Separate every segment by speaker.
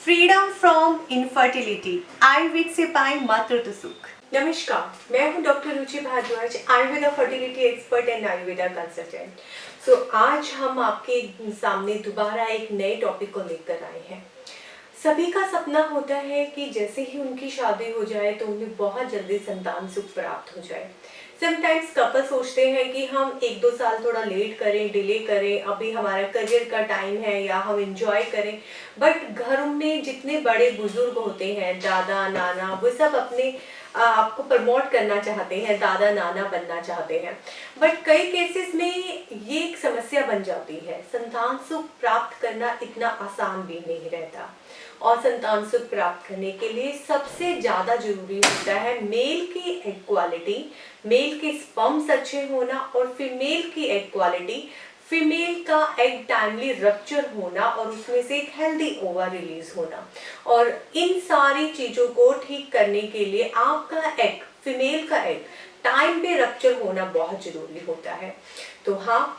Speaker 1: Freedom from infertility, Ayurveda से पाए मातृत्व सुख। नमस्कार, मैं हूं doctor Ruchi Bhardwaj, Ayurveda fertility expert and Ayurveda consultant. So आज हम आपके सामने दोबारा एक नए टॉपिक को लेकर आए हैं। सभी का सपना होता है कि जैसे ही उनकी शादी हो जाए तो उन्हें बहुत जल्दी संतान सुख प्राप्त हो जाए। समटाइम्स कपल सोचते हैं कि हम 1-2 साल थोड़ा लेट करें, डिले करें, अभी हमारा करियर का टाइम है या हम एंजॉय करें। बट घरों में जितने बड़े बुजुर्ग होते हैं, दादा नाना, वो सब अपने आपको प्रमोट करना चाहते हैं, दादा नाना बनना चाहते हैं। बट कई केसेस में ये एक समस्या बन जाती है। संतान सुख प्राप्त करना इतना आसान भी नहीं रहता और संतान सुख प्राप्त करने के लिए सबसे ज्यादा जरूरी होता है मेल की एग क्वालिटी, मेल के स्पर्म्स अच्छे होना और फीमेल की एग क्वालिटी, फीमेल का एग टाइमली रप्चर होना और उसमें से एक हेल्दी ओवा रिलीज होना। और इन सारी चीजों को ठीक करने के लिए आपका एग, फीमेल का एग टाइम पे रप्चर होना बहुत जरूरी होता है। तो हाँ,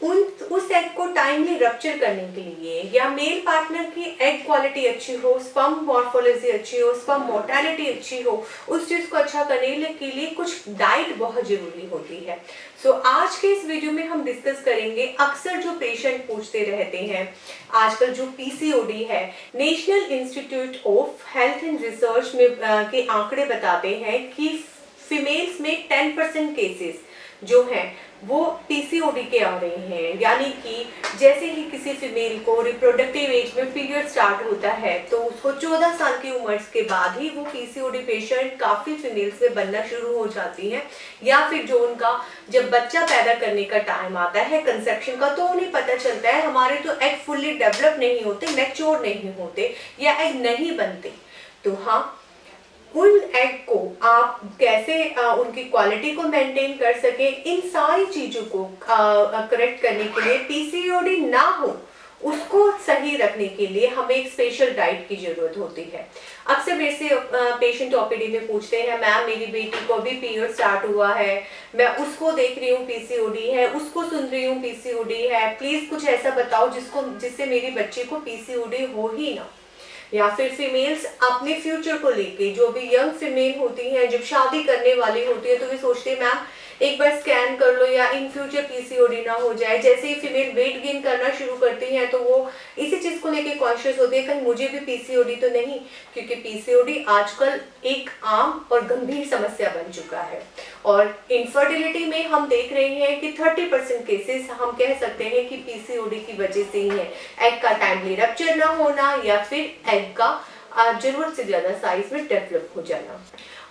Speaker 1: उस एग को टाइमली रप्चर करने के लिए या मेल पार्टनर की एग क्वालिटी अच्छी हो, स्पर्म मॉर्फोलॉजी अच्छी हो, स्पर्म मोर्टेलिटी अच्छी हो, उस चीज को अच्छा करने के लिए कुछ डाइट बहुत जरूरी होती है। सो आज के इस वीडियो में हम डिस्कस करेंगे, अक्सर जो पेशेंट पूछते रहते हैं, आजकल जो पीसीओडी है, national institute of health and research में के आंकड़े बताते हैं कि फीमेल्स में 10% केसेस जो हैं वो पीसीओडी के आ रहे हैं। यानी कि जैसे ही किसी फीमेल को रिप्रोडक्टिव एज में पीरियड स्टार्ट होता है तो उसको 14 साल की उम्र के बाद ही वो पीसीओडी पेशेंट काफी फीमेल्स में बनना शुरू हो जाती हैं। या फिर जो उनका जब बच्चा पैदा करने का टाइम आता है कंसेप्शन का, तो उन्हें पता चलता है हमारे तो एग फुल्ली डेवलप नहीं होते, मैच्योर नहीं होते या एग नहीं बनते। तो हाँ, उन एग को आप कैसे उनकी क्वालिटी को मेंटेन कर सके, इन सारी चीजों को करेक्ट करने के लिए, पीसीओडी ना हो उसको सही रखने के लिए हमें एक स्पेशल डाइट की जरूरत होती है। अक्सर मेरे से पेशेंट ओपीडी में पूछते हैं, मैम मेरी बेटी को अभी पीरियड स्टार्ट हुआ है, मैं उसको देख रही हूँ पीसीओडी है, उसको सुन रही हूँ पीसीओडी है, प्लीज कुछ ऐसा बताओ जिससे मेरी बच्ची को पीसीओडी हो ही ना। या फिर फीमेल्स अपने फ्यूचर को लेके, जो भी यंग फीमेल होती हैं, जब शादी करने वाली होती है तो वे सोचते हैं मैम एक बार स्कैन कर लो या इन फ्यूचर पीसीओडी ना हो जाए। जैसे ही फीमेल वेट गेन करना शुरू करती हैं तो वो इसी चीज को लेके कॉन्शियस होती है कहीं मुझे भी पीसीओडी तो नहीं, क्योंकि पीसीओडी आजकल एक आम और गंभीर समस्या बन चुका है। और इनफर्टिलिटी में हम देख रहे हैं कि 30% केसेस हम कह सकते हैं कि पीसीओडी की वजह से ही है। एग का टाइमली रप्चर ना होना या फिर एग का जरूरत से ज्यादा साइज में डेवलप हो जाना।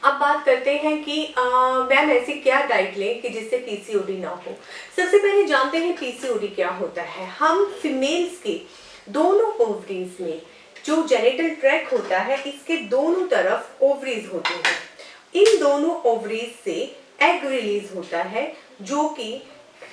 Speaker 1: अब बात करते हैं कि मैम ऐसी क्या डाइट लें कि जिससे पीसीओडी ना हो। सबसे पहले जानते हैं पीसीओडी क्या होता है। हम फीमेल्स के दोनों ओवरीज में जो जेनिटल ट्रैक्ट होता है, इसके दोनों तरफ ओवरीज होते हैं। इन दोनों ओवरीज से एग रिलीज होता है जो कि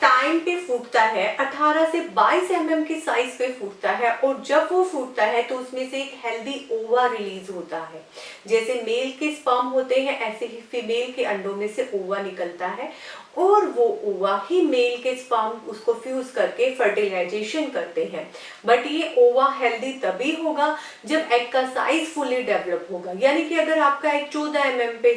Speaker 1: टाइम पे फूटता है, 18 से 22 mm के साइज पे फूटता है। और जब वो फूटता है तो उसमें से एक हेल्दी ओवा रिलीज होता है। जैसे मेल के स्पर्म होते हैं ऐसे ही फीमेल के अंडों में से ओवा निकलता है और वो ओवा ही मेल के स्पर्म उसको फ्यूज करके फर्टिलाइजेशन करते हैं। बट ये ओवा हेल्दी तभी होगा जब एग का साइज फुली डेवलप होगा। यानी कि अगर आपका एग 14 mm पे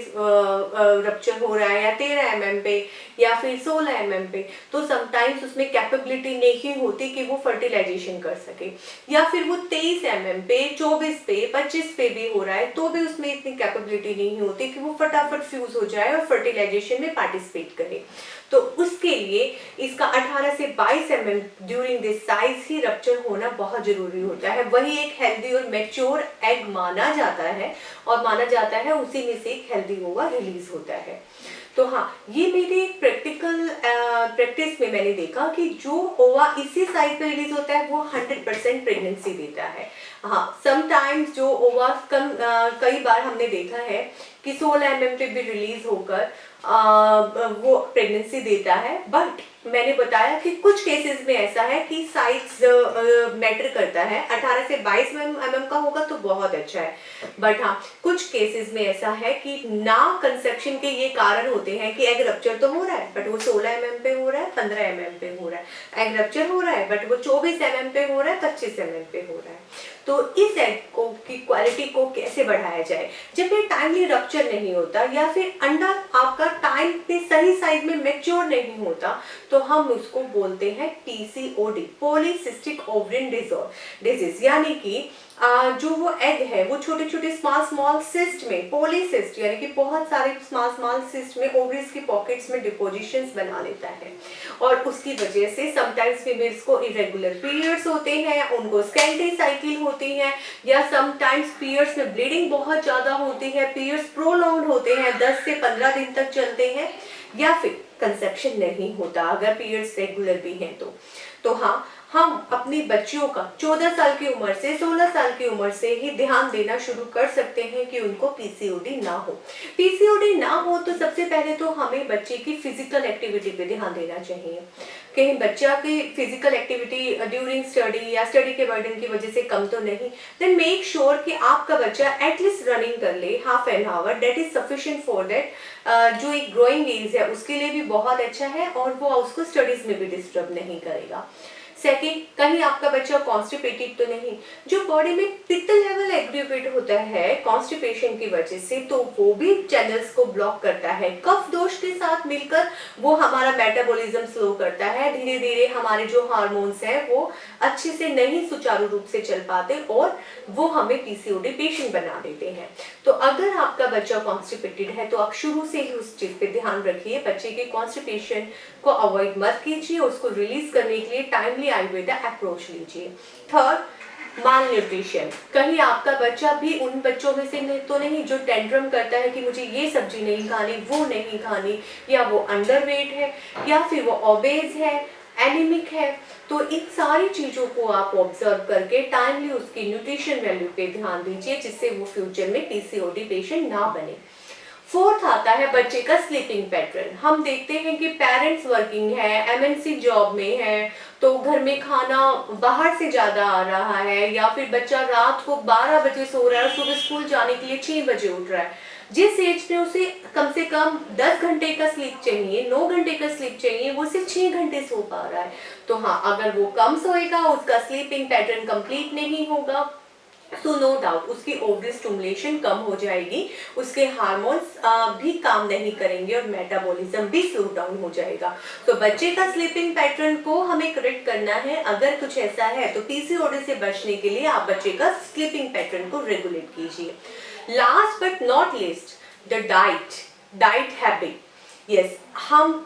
Speaker 1: रप्चर हो रहा है या 13 mm पे या फिर 16 mm पे, तो समटाइम्स उसमें कैपेबिलिटी नहीं होती कि वो फर्टिलाइजेशन कर सके। या फिर वो 23 mm पे, 24 पे, 25 पे भी हो रहा है तो भी उसमें इतनी कैपेबिलिटी नहीं होती कि वो फटाफट फ्यूज हो जाए और फर्टिलाइजेशन में पार्टिसिपेट करे। तो उसके लिए इसका 18 से 22 mm during this size he rupture होना बहुत जरूरी होता है। वही एक हेल्दी और मैच्योर एग माना जाता है और माना जाता है उसी में से एक हेल्दी ओवा रिलीज होता है। तो हाँ, ये मेरे प्रैक्टिकल प्रैक्टिस में मैंने देखा कि जो ओवा इसी साइज पे रिलीज होता है वो 100% प्रेगनेंसी देता है। हाँ, समटाइम्स जो ओवा कई बार हमने देखा है कि 16 mm पे भी रिलीज होकर वो प्रेगनेंसी देता है। बट मैंने बताया कि कुछ केसेस में ऐसा है कि साइज मैटर करता है। 18 से 22 mm का होगा तो बहुत अच्छा है। बट हाँ, कुछ केसेस में ऐसा है कि ना कंसेप्शन के ये कारण होते हैं कि एग रप्चर तो हो रहा है बट वो 16 mm पे हो रहा है, 15 mm पे हो रहा है। एग रप्चर हो रहा है बट वो 24 mm पे हो रहा है, 25 mm पे हो रहा है। तो इस एग को की क्वालिटी को कैसे बढ़ाया जाए? जब ये टाइमली रप्चर नहीं होता या फिर अंडा आपका टाइम पे सही साइज में मैच्योर नहीं होता, तो हम उसको बोलते हैं PCOD, पॉलीसिस्टिक ओवरियन डिजीज। यानी कि जो वो एग है वो छोटे छोटे स्मॉल सिस्ट में, पॉलीसिस्ट यानी कि बहुत सारे स्मॉल सिस्ट में ओवरीज की पॉकेट्स में डिपोजिशंस बना लेता है, और उसकी वजह से समटाइम्स फीमेल्स को इरेगुलर पीरियड्स होते हैं, उनको स्कैल्टी साइकिल होती है, या समटाइम्स पीरियड्स में ब्लीडिंग बहुत ज़्यादा होती है, पीरियड्स प्रोलॉन्ग्ड होते हैं, 10 से 15 दिन तक चलते हैं, या फिर कंसेप्शन नहीं होता अगर पीरियड्स रेगुलर भी हैं तो हाँ, हम अपनी बच्चियों का 14 साल की उम्र से 16 साल की उम्र से ही ध्यान देना शुरू कर सकते हैं कि उनको PCOD ना हो। PCOD ना हो तो सबसे पहले तो हमें बच्चे की फिजिकल एक्टिविटी पे ध्यान देना चाहिए। कहीं बच्चा की फिजिकल एक्टिविटी ड्यूरिंग स्टडी या स्टडी के बर्डन की वजह से कम तो नहीं, देन मेक श्योर कि आपका बच्चा एटलीस्ट रनिंग कर ले half an hour, that is sufficient for that. जो एक ग्रोइंग एज है उसके लिए भी बहुत अच्छा है, और वो उसको स्टडीज में भी डिस्टर्ब नहीं करेगा। सेकेंड, कहीं आपका बच्चा कॉन्स्टिपेटेड तो नहीं, जो बॉडी में पित्त लेवल एग्रीवेट होता है कॉन्स्टिपेशन की वजह से, तो वो भी चैनल्स को ब्लॉक करता है। कफ दोष के साथ मिलकर वो हमारा मेटाबॉलिज्म स्लो करता है, धीरे धीरे हमारे जो हार्मोन्स हैं वो अच्छे से नहीं सुचारू रूप से चल पाते, और वो हमें PCOD पेशेंट बना देते हैं। तो अगर आपका बच्चा कॉन्स्टिपेटेड है तो आप शुरू से ही उस चीज पे ध्यान रखिए, बच्चे के कॉन्स्टिपेशन को अवॉइड मत कीजिए, उसको रिलीज करने के लिए टाइमली आयुर्वेदा अप्रोच लीजिए। थर्ड, माल न्यूट्रिशन। कहीं आपका बच्चा भी उन बच्चों में से तो नहीं जो टेंट्रम करता है कि मुझे ये सब्जी नहीं खानी, वो नहीं खानी, या वो अंडरवेट है, या फिर वो ओबेज है, एनीमिक है। तो इन सारी चीजों को आप ऑब्जर्व करके टाइमली उसकी न्यूट्रिशन वैल्यू पे ध्यान दीजिए, जिससे वो फ्यूचर में PCOD पेशेंट ना बने। फोर्थ आता है बच्चे का स्लीपिंग पैटर्न। हम देखते हैं कि पेरेंट्स वर्किंग है, MNC जॉब में है, तो घर में खाना बाहर से ज्यादा आ रहा है, या फिर बच्चा रात को 12 बजे सो रहा है, सुबह स्कूल जाने के लिए 6 बजे उठ रहा है। जिस एज में उसे कम से कम 10 घंटे का स्लीप चाहिए, 9 घंटे का स्लीप चाहिए, वो सिर्फ 6 घंटे सो पा रहा है। तो हाँ, अगर वो कम सोएगा, उसका स्लीपिंग पैटर्न कंप्लीट नहीं होगा, तो नो डाउट उसकी ओवरी स्टिमुलेशन कम हो जाएगी, उसके हार्मोन्स भी काम नहीं करेंगे, और मेटाबॉलिज्म भी स्लो डाउन हो जाएगा। तो बच्चे का स्लीपिंग पैटर्न को हमें करेक्ट करना है। अगर कुछ ऐसा है तो PCOD से बचने के लिए आप बच्चे का स्लीपिंग पैटर्न को रेगुलेट कीजिए। Last but not least, the diet habit. Yes, हम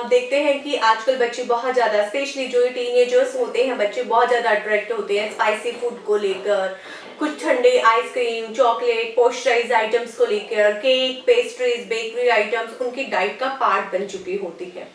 Speaker 1: देखते हैं कि आजकल बच्चे बहुत ज़्यादा, स्पेशली जो टीनेजर्स होते हैं, बच्चे बहुत ज़्यादा अट्रैक्ट होते हैं स्पाइसी फूड को लेकर, कुछ ठंडे आइसक्रीम, चॉकलेट, पॉस्चराइज आइटम्स को लेकर, केक, पेस्ट्रीज, बेकरी आइटम्स उनकी डाइट का पार्ट बन चुकी होती है।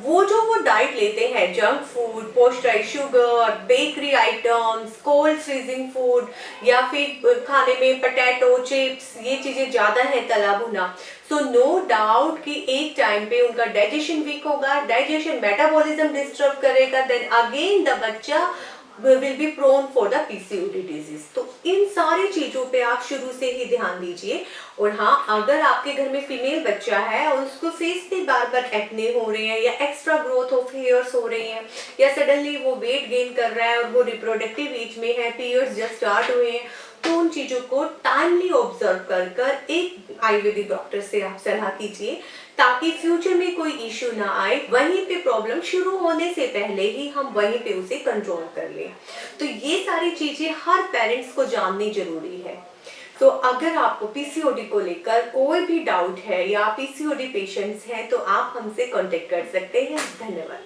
Speaker 1: वो डाइट लेते हैं, junk food, pasteurize, sugar, bakery items, cold freezing food, या फिर खाने में पोटैटो चिप्स, ये चीज़ें ज़्यादा है तला भुना। सो नो डाउट कि एक टाइम पे उनका डाइजेशन वीक होगा, डाइजेशन मेटाबॉलिज्म डिस्टर्ब करेगा, देन अगेन द बच्चा will be prone for the PCOD disease। तो इन सारी चीजों पे आप शुरू से ही ध्यान दीजिए। और हाँ, अगर आपके घर में फीमेल बच्चा है और उसको फेस पे बार बार एक्ने हो रहे हैं, या एक्स्ट्रा ग्रोथ ऑफ हेयर्स हो रहे हैं, या सडनली वो वेट गेन कर रहा है और वो रिप्रोडक्टिव एज में है, पीरियड्स जस्ट स्टार्ट हुए हैं, तो उन चीजों को टाइमली ऑब्जर्व कर एक आयुर्वेदिक डॉक्टर से आप सलाह कीजिए, ताकि फ्यूचर में कोई इश्यू ना आए, वहीं पे प्रॉब्लम शुरू होने से पहले ही हम वहीं पे उसे कंट्रोल कर लें। तो ये सारी चीजें हर पेरेंट्स को जाननी जरूरी है। तो अगर आपको PCOD को लेकर कोई भी डाउट है, या PCOD पेशेंट्स हैं, तो आप हमसे कांटेक्ट कर सकते हैं। धन्यवाद।